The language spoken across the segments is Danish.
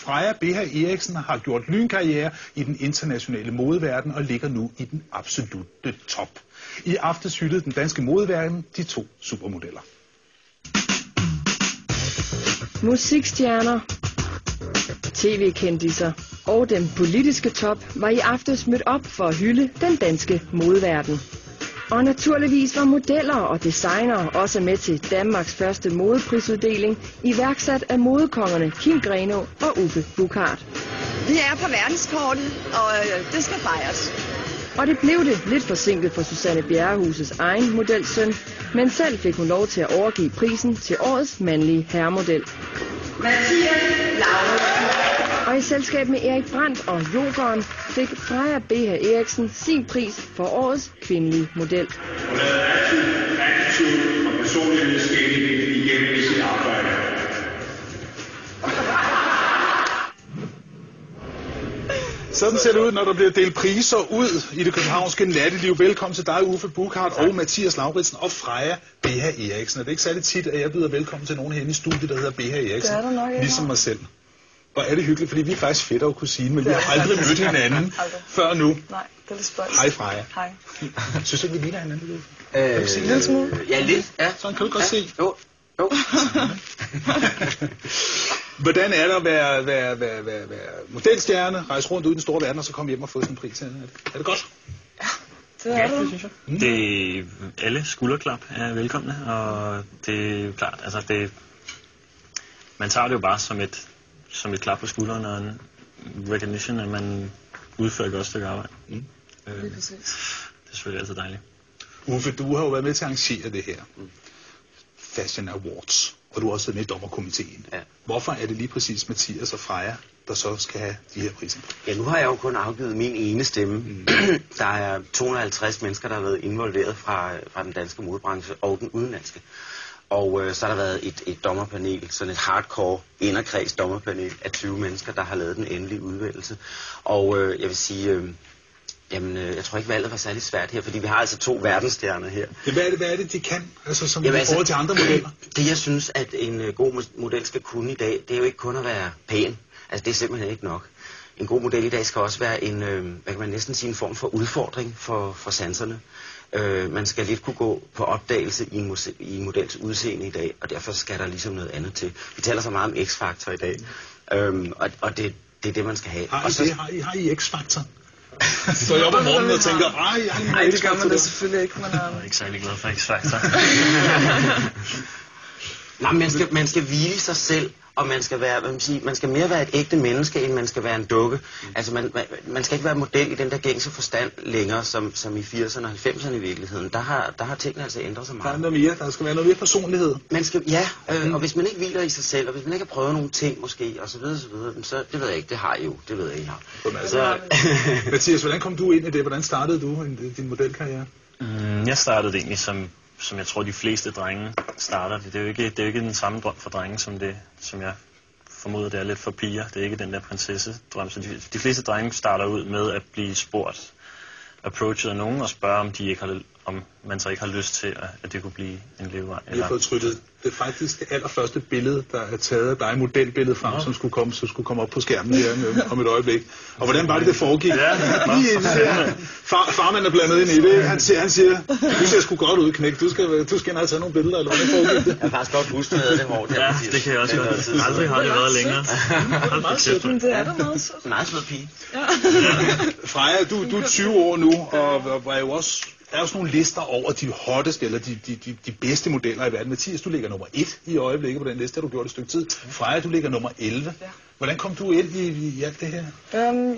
Freja BH Eriksen har gjort lynkarriere i den internationale modeverden og ligger nu i den absolutte top. I aftes hyldede den danske modeverden de to supermodeller. Musikstjerner, tv-kendiser og den politiske top var i aftes mødt op for at hylde den danske modeverden. Og naturligvis var modeller og designere også med til Danmarks første modeprisuddeling, iværksat af modekongerne Kim Grenaa og Uffe Buchard. Vi er på verdenskortet, og det skal fejres. Og det blev det lidt forsinket for Susanne Bjerrehuses egen modelsøn, men selv fik hun lov til at overgive prisen til årets mandlige herremodel. Mathias Lauritsen. Og i selskab med Erik Brandt og Jokeren fik Freja BH Eriksen sin pris for årets kvindelige model. Hun havde attitude og personlighedsskabning igennem sit arbejde. Sådan ser det ud, når der bliver delt priser ud i det københavnske natteliv. Velkommen til dig, Uffe Buchard, og Mathias Lauritsen og Freja BH Eriksen. Og det er ikke særlig tit, at jeg byder velkommen til nogen herinde i studiet, der hedder BH Eriksen. Det er nok, ligesom mig selv. Og er det hyggeligt, fordi vi er faktisk fætter og kusine, men vi har aldrig mødt hinanden før nu. Nej, det er lidt spøjst. Hej Freja. Hej. Synes du ikke, vi ligner hinanden lidt? En lille smule. Ja, lidt. Ja. Sådan kan du godt se. Jo. Hvordan er det at være modelstjerne, rejse rundt ud i den store verden, og så komme hjem og få sådan en pris? Er det godt? Ja, det er det. Synes jeg. Det alle skulderklap er velkomne, og det er klart, altså man tager det jo bare som et klap på skulderen og en recognition, at man udfører et godt stykke arbejde. Det er præcis. Det er selvfølgelig altid dejligt. Uffe, du har jo været med til at arrangere det her Fashion Awards, og du har også været med i dommerkomiteen. Ja. Hvorfor er det lige præcis Mathias og Freja, der så skal have de her priser? Ja, nu har jeg jo kun afgivet min ene stemme. Der er 250 mennesker, der har været involveret fra den danske modebranche og den udenlandske. Og så har der været et dommerpanel, sådan et hardcore inderkreds dommerpanel af 20 mennesker, der har lavet den endelige udvælgelse. Og jeg vil sige, jeg tror ikke valget var særlig svært her, fordi vi har altså 2 verdensstjerner her. Ja, hvad er det, de kan, altså som i forhold til andre modeller? Det jeg synes, at en god model skal kunne i dag, det er jo ikke kun at være pæn. Altså det er simpelthen ikke nok. En god model i dag skal også være en, hvad kan man næsten sige, en form for udfordring for sanserne. Man skal lidt kunne gå på opdagelse i en models udseende i dag, og derfor skal der ligesom noget andet til. Vi taler så meget om X-faktor i dag, og det er det, man skal have. Har I X-faktor? Så jeg op om morgenen og tænker, nej, det gør man det selvfølgelig ikke. Jeg er ikke særlig glad for X-faktor. Nej, man skal hvile sig selv, og man skal være, man skal mere være et ægte menneske, end man skal være en dukke. Altså man skal ikke være model i den der gængse forstand længere, som i 80'erne og 90'erne i virkeligheden. Der har tingene altså ændret sig meget. Der er noget mere, der skal være noget mere personlighed. Man skal, og hvis man ikke hviler i sig selv, og hvis man ikke har prøvet nogle ting måske, og så videre, så det ved jeg ikke, det har I jo, det ved jeg ikke. Så, Mathias, hvordan kom du ind i det? Hvordan startede du din modelkarriere? Jeg startede egentlig som jeg tror de fleste drenge starter. Det er jo ikke den samme drøm for drenge, som jeg formoder, det er lidt for piger. Det er ikke den der prinsessedrøm. Så de fleste drenge starter ud med at blive approachet af nogen og spørge, om man så ikke har lyst til, at det kunne blive en levevej. Vi har fået trykket det faktisk det allerførste billede, der er taget af dig, modelbilledet frem, som skulle komme op på skærmen her om et øjeblik. Og hvordan var det foregik? Farmand er blandet ind i det. Han siger, du ser sgu godt ud, knæk. Du skal ind og tage nogle billeder, eller hvordan foregik det? Jeg har faktisk godt husket det hår der. Ja, det kan jeg også godt. Aldrig har det været længere. Det er da meget sødt. Meget sød pige. Freja, du er 20 år nu, og var jo også... Der er jo sådan nogle lister over de hotteste, eller de bedste modeller i verden. Mathias, du ligger nummer 1 i øjeblikket på den liste, har du gjort et stykke tid. Freja, du ligger nummer 11. Ja. Hvordan kom du ind i alt det her?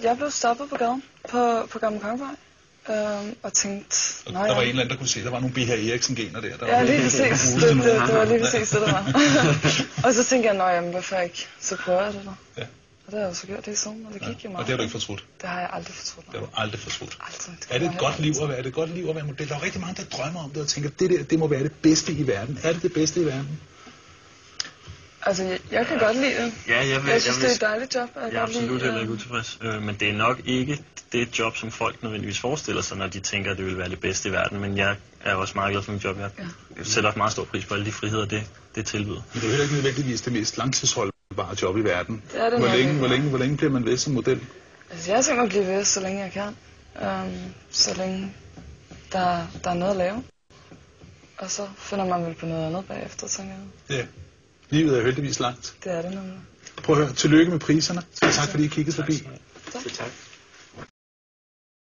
Jeg blev stoppet på gaden på Gamle Kongevej, og tænkte... Der var en eller anden, der kunne se, der var nogle BH Eriksen-gener der. Ja, lige præcis. Det var lige præcis det, der var. Og så tænkte jeg, hvorfor ikke? Så prøver jeg det der. Ja. Og det har jeg så gjort det i solen, og det gik jo meget. Og det har du ikke fortrudt? Det har jeg aldrig fortrudt. Det har du aldrig fortrudt? Aldrig. Er det et godt liv at være model? Der er rigtig mange, der drømmer om det og tænker, det må være det bedste i verden. Er det bedste i verden? Altså, jeg kan godt lide det. Ja, jeg synes, det er et dejligt job. Jeg er absolut heller ikke utilfreds. Men det er nok ikke det job, som folk nødvendigvis forestiller sig, når de tænker, at det vil være det bedste i verden. Men jeg er også meget glad for mit job. Jeg sætter også meget stor pris på alle de friheder, det tilbyder. Men det er heller ikke nødvendigvis det mest langtidsholdende bare job i verden. Det er det Hvor længe bliver man ved som model? Altså, jeg tænker at blive ved, så længe jeg kan. Så længe der er noget at lave. Og så finder man vel på noget andet bagefter, tænker jeg. Ja. Livet er heldigvis langt. Det er det nemlig. Prøv at høre. Tillykke med priserne. Tak fordi I kiggede forbi. Tak. Tak.